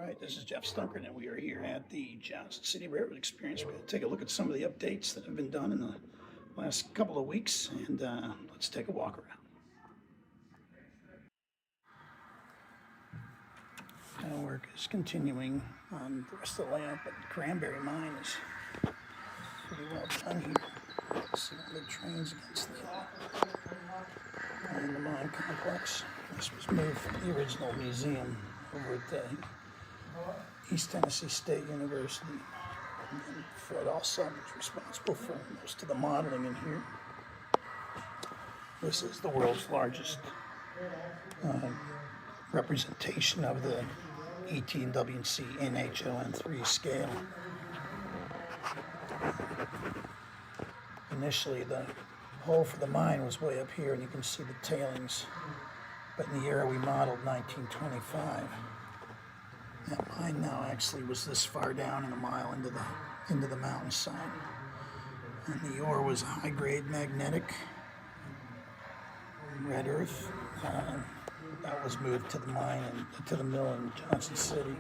right, this is Jeff Stunker, and we are here at the Johnson City Railroad Experience. We're going to take a look at some of the updates that have been done in the last couple of weeks, and let's take a walk around. Work is continuing on the rest of the layout, but the Cranberry Mine is pretty well done here. See all the trains against the mine complex. This was moved from the original museum over at the East Tennessee State University. And Fred Alsop is responsible for most of the modeling in here. This is the world's largest representation of the ET&WC HOn3 scale. Initially, the hole for the mine was way up here, and you can see the tailings. But in the era we modeled, 1925, that mine now actually was this far down and a mile into the mountainside. And the ore was high-grade magnetic red earth. That was moved to the mine and to the mill in Johnson City. You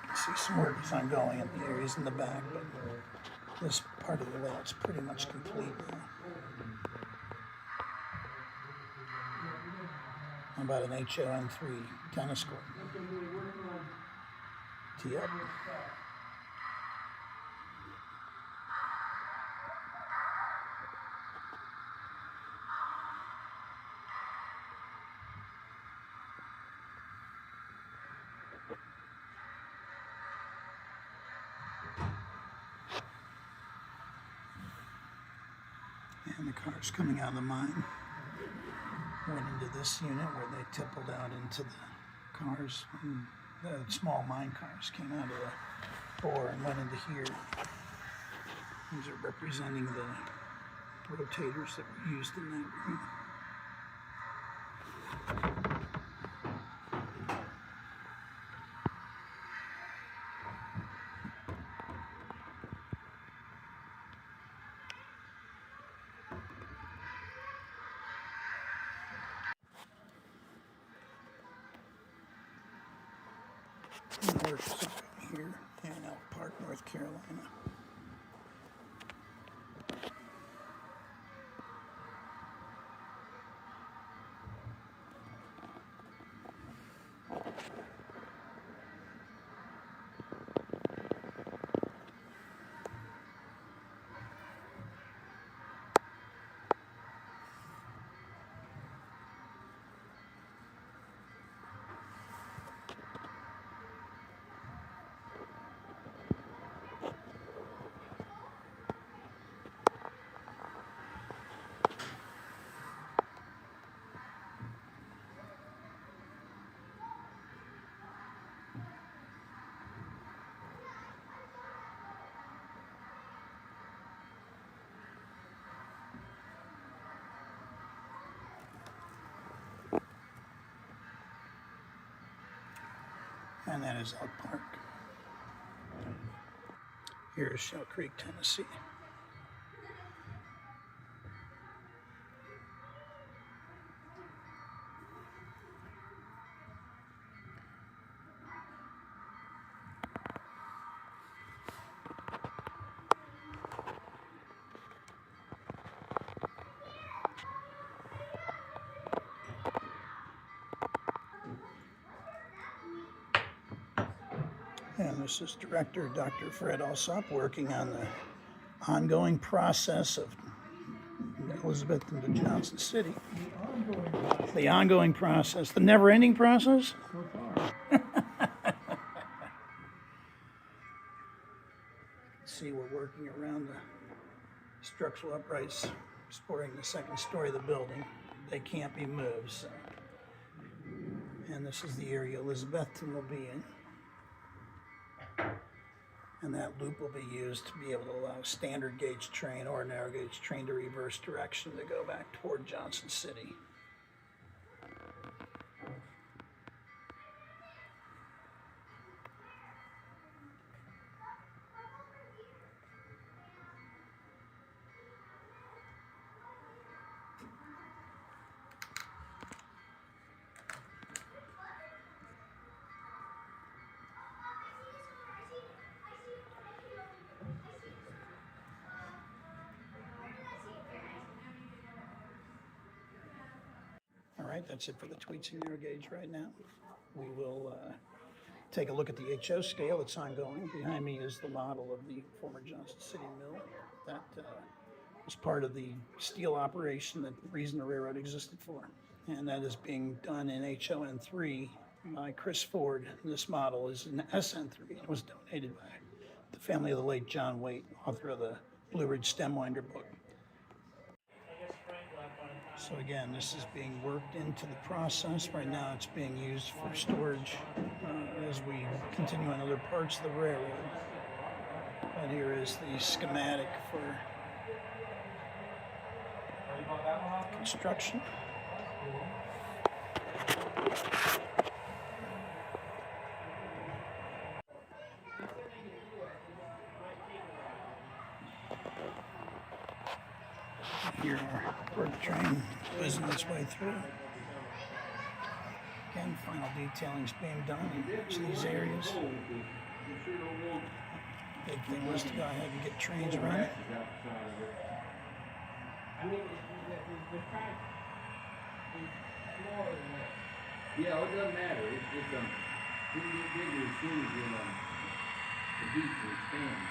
can see some work is ongoing in the areas in the back, but this part of the layout's pretty much complete now. How about an HOn3 tennis court? Tee up. And the cars coming out of the mine went into this unit where they tippled out into the cars. And the small mine cars came out of the bore and went into here. These are representing the rotators that were used in that room. And work is ongoing here in Elk Park, North Carolina. And that is Elk Park. Here is Shell Creek, Tennessee. And this is Director Dr. Fred Alsop working on the ongoing process of Elizabeth into Johnson City. The ongoing process, the never-ending process? See, we're working around the structural uprights supporting the second story of the building. They can't be moved, so. And this is the area Elizabethton will be in. And that loop will be used to be able to allow standard gauge train or narrow gauge train to reverse direction to go back toward Johnson City. right, that's it for the tweets and narrow gauge right now. We will take a look at the HO scale. It's ongoing. Behind me is the model of the former Johnson City Mill that was part of the steel operation, that the reason the railroad existed for. And that is being done in HOn3 by Chris Ford. This model is an SN3. It was donated by the family of the late John Waite, author of the Blue Ridge Stemwinder book. So again, this is being worked into the process. Right now it's being used for storage as we continue on other parts of the railroad. But here is the schematic for construction. Here our work train whizzing its way through. Again, final detailing is being done in each of these areas. Big thing was to go ahead and get trains running. Yeah, it doesn't matter. It's just it can get bigger as soon as the beach expands.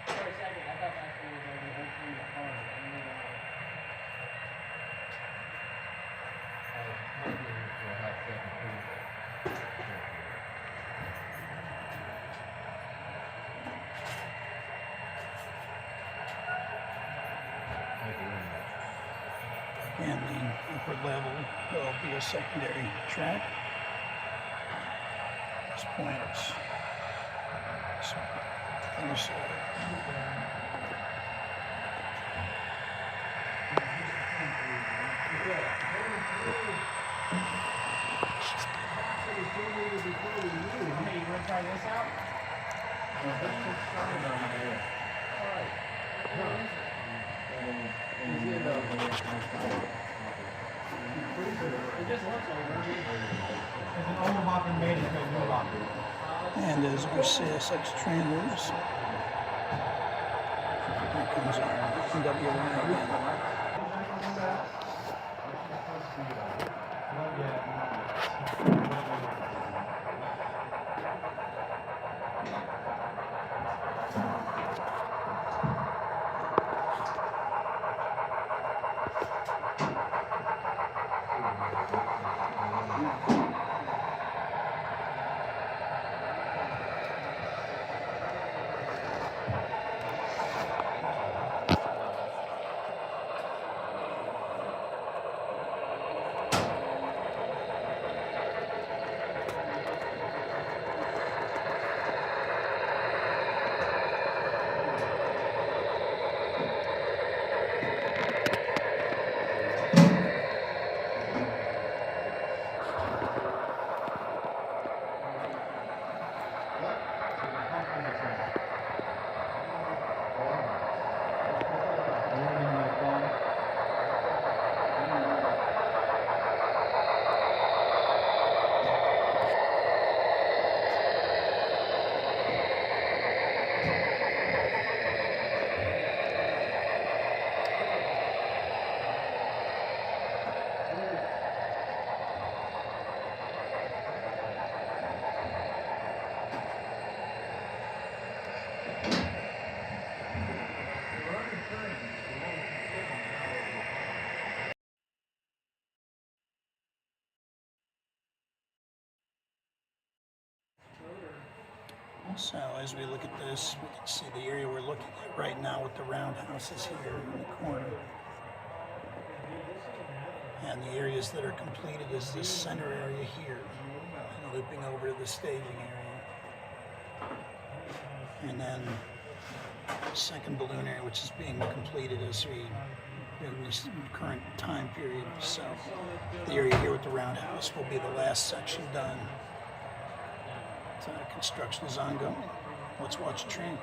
For a second, I thought that was like an old the car. And the upper level will be a secondary track. At this point, it's things. Hey, you want to try this out? And there's our CSX train moves. Here comes our NWI again. So as we look at this, we can see the area we're looking at right now with the roundhouses here in the corner. And the areas that are completed is this center area here, and looping over to the staging area. And then the second balloon area, which is being completed as we in this current time period. So the area here with the roundhouse will be the last section done. Construction is ongoing. Let's watch a train.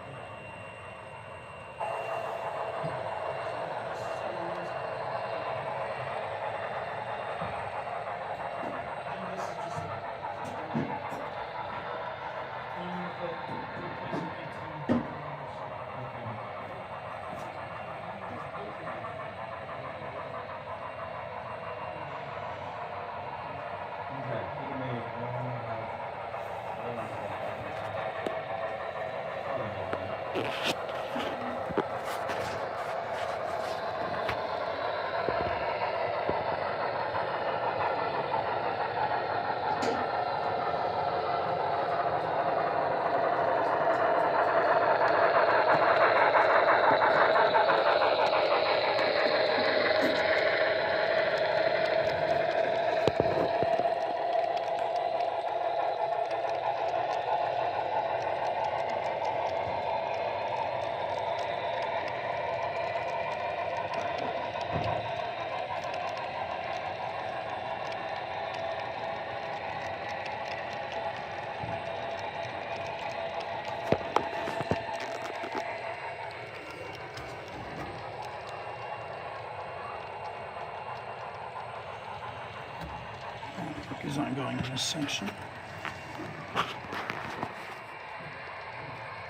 Work is ongoing in this section.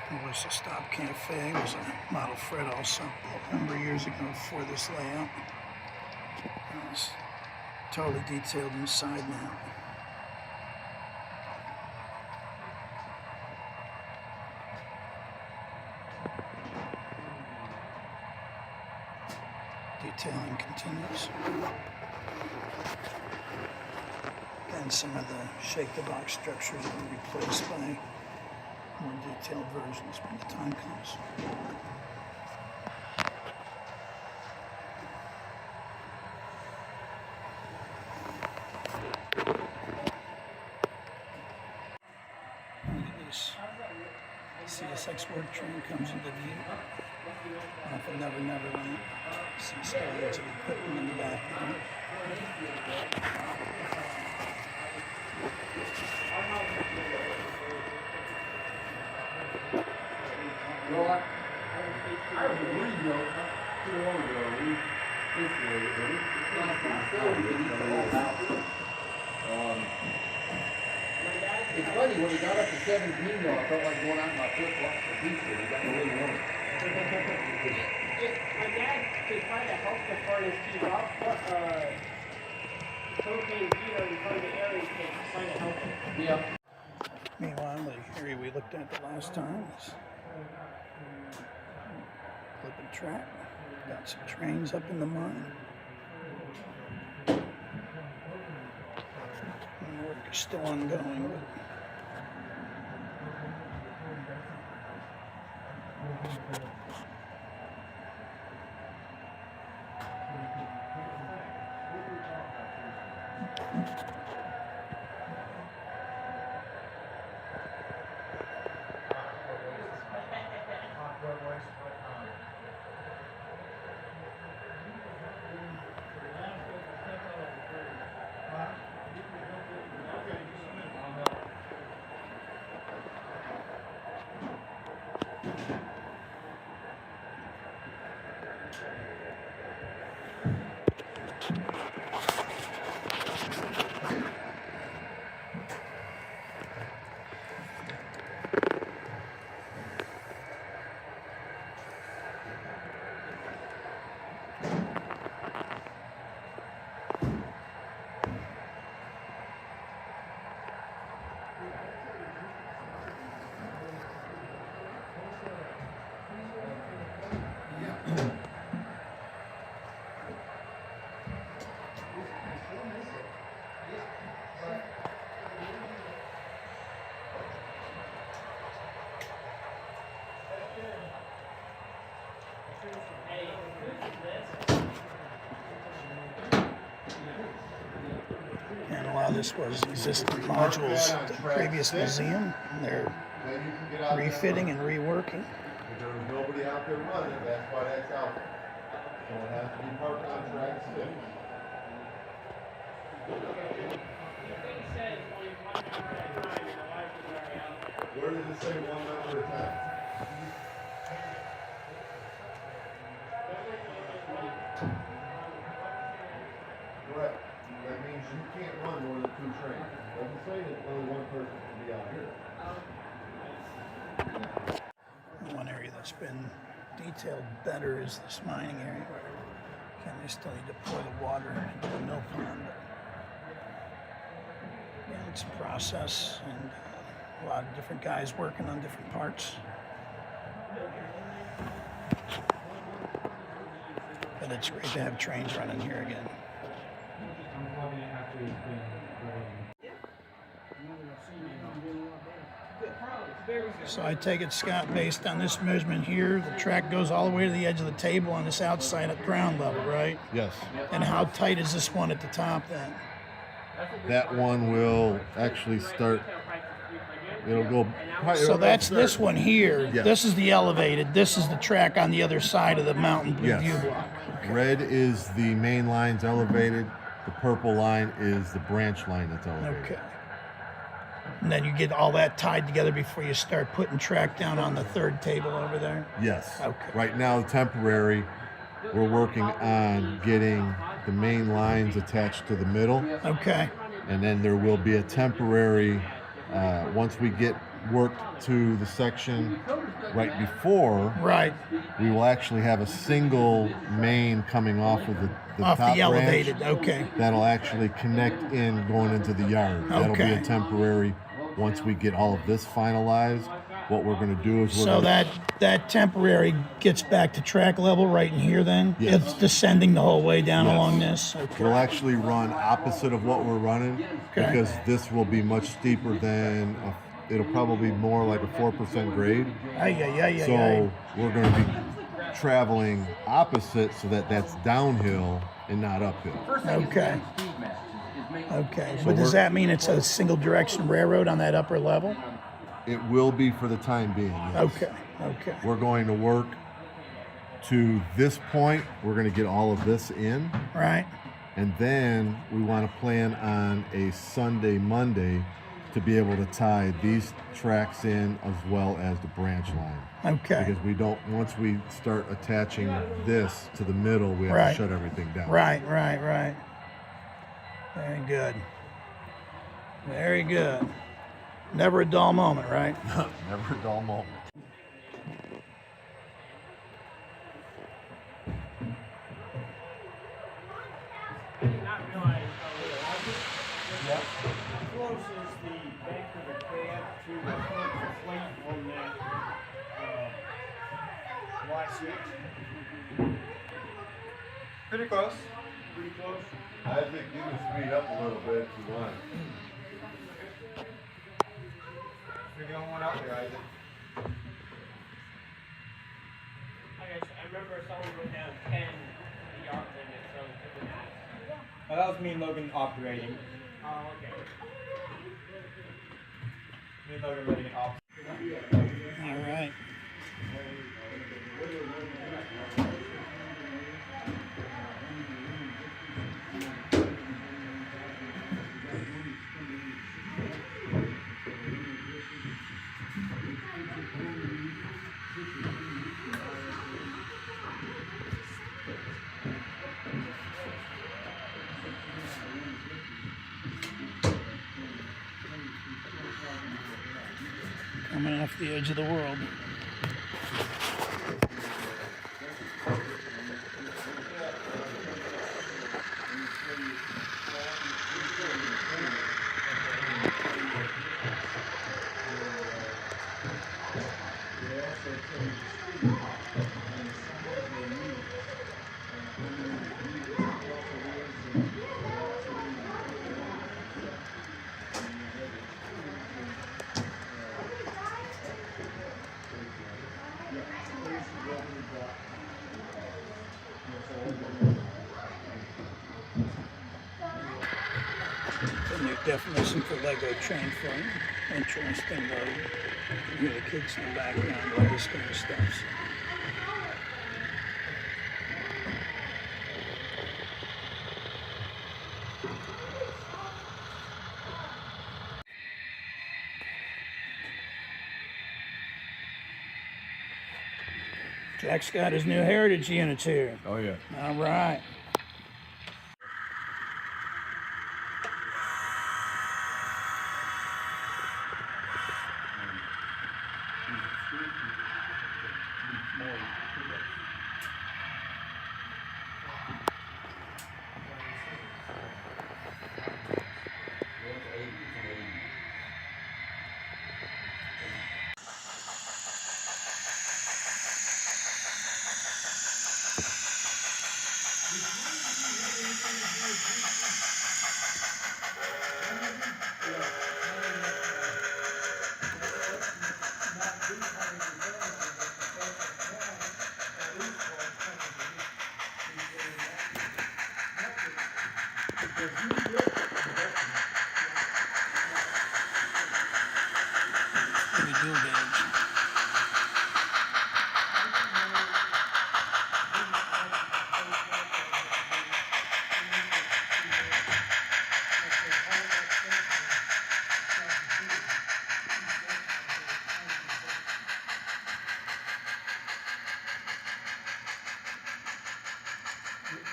There was a Stop Cafe. It was a model Fred also a number of years ago before this layout. It's totally detailed inside now. Detailing continues. Again, some of the shake-the-box structures will be replaced by more detailed versions when the time comes. Look at this. CSX work train comes into view off of Never Land. Some storage of equipment in the background. Well, I was reading too long ago. It's funny, when he got up to 17, though, I felt like going out in my flip-flops for pizza. He got really warm. My dad, to try to help the furnace keep up, propane heater in front of the area to try to help it. Yeah. Meanwhile, the area we looked at the last time is flipping track. Got some trains up in the mine. And the work is still ongoing, but saw this was existing modules at the previous museum. They're refitting and reworking. If there was nobody out there running, that's why that's out there. So it has to be parked on track 6. Where does it say 1 member at a time? Correct. That means you can't run more than 2 trains. Doesn't say that only 1 person can be out here. One area that's been detailed better is this mining area. Again, they still need to pour the water into the mill pond. But again, it's a process, and a lot of different guys working on different parts. But it's great to have trains running here again. So I take it, Scott, based on this measurement here, the track goes all the way to the edge of the table on this outside at ground level, right? Yes. And how tight is this one at the top then? That one will actually start. It'll go. So that's this one here. Yes. This is the elevated. This is the track on the other side of the mountain Yes. view block. Red is the main line's elevated. The purple line is the branch line that's elevated. Okay. And then you get all that tied together before you start putting track down on the third table over there? Yes. Okay. Right now, temporary, we're working on getting the main lines attached to the middle. Okay. And then there will be a temporary, once we get worked to the section right before, Right. we will actually have a single main coming off of the Off top the elevated. branch Okay. that'll actually connect in going into the yard. That'll be Okay. a temporary. Once we get all of this finalized, what we're going to do is we're So gonna, that temporary gets back to track level right in here then? Yes. It's descending the whole way down Yes. along this? Okay. we'll actually run opposite of what we're running Okay. because this will be much steeper than it'll probably be more like a 4% grade. So we're going to be traveling opposite so that that's downhill and not uphill. Okay. Okay. So But does we're- that mean it's a single direction railroad on that upper level? It will be for the time being. Yes. Okay. Okay. We're going to work to this point. We're going to get all of this in. Right. And then we want to plan on a Sunday, Monday to be able to tie these tracks in as well as the branch line. Okay. Because we don't, once we start attaching this to the middle, we have Right. to shut everything down. Right. Very good. Very good. Never a dull moment, right? Never a dull moment. Not realize how close is the bank of the cab to the front of the fleet on that Y6? Pretty close. Pretty close. I think you can speed up a little bit if you want. You're the only one out there, Isaac. I remember someone went down 10 the yard limit, so it was Oh, that was me and Logan operating. Oh, okay. Me and Logan letting it off. All right. Coming off the edge of the world. The new definition for Lego train frame. Interesting though. You can hear the kids in the background all this kind of stuff. Jack's got his new heritage units here. Oh yeah. All right. Heavy dual gauge.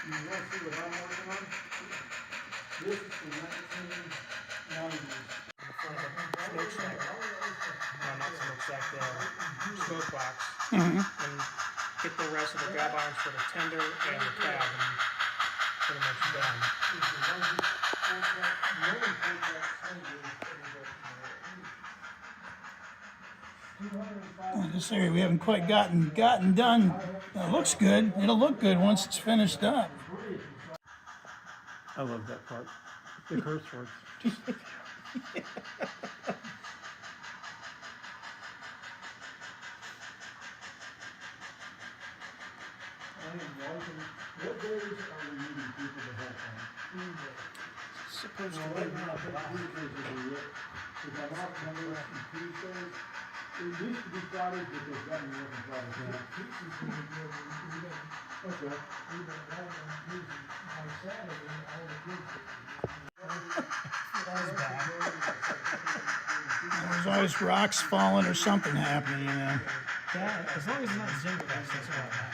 You want to see what I'm working on? This is the 1990s. Smokestack. No, not smokestack, the smoke box. And get the rest of the grab irons for the tender and the cab and pretty much done. This area we haven't quite gotten done. It looks good. It'll look good once it's finished up. I love that part. The curse words. Supposed to be not It used to be Fridays, but there's gotten more than Fridays now. Okay. There's always rocks falling or something happening, you know. Yeah, as long as it's not zinc dust, that's what matters.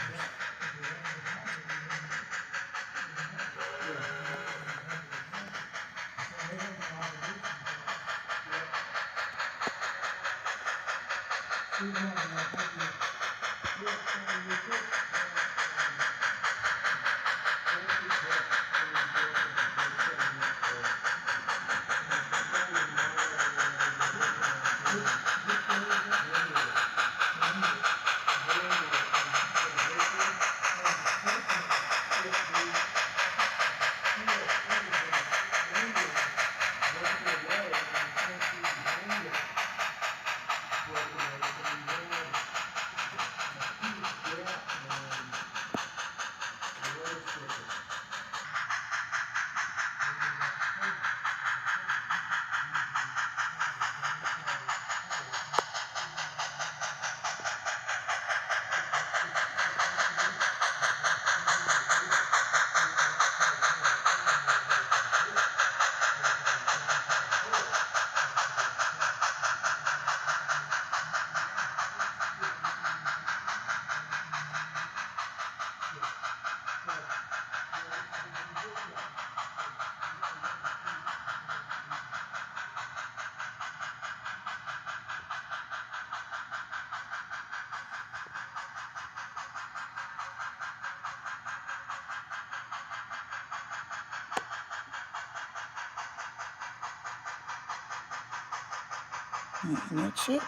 And that's it.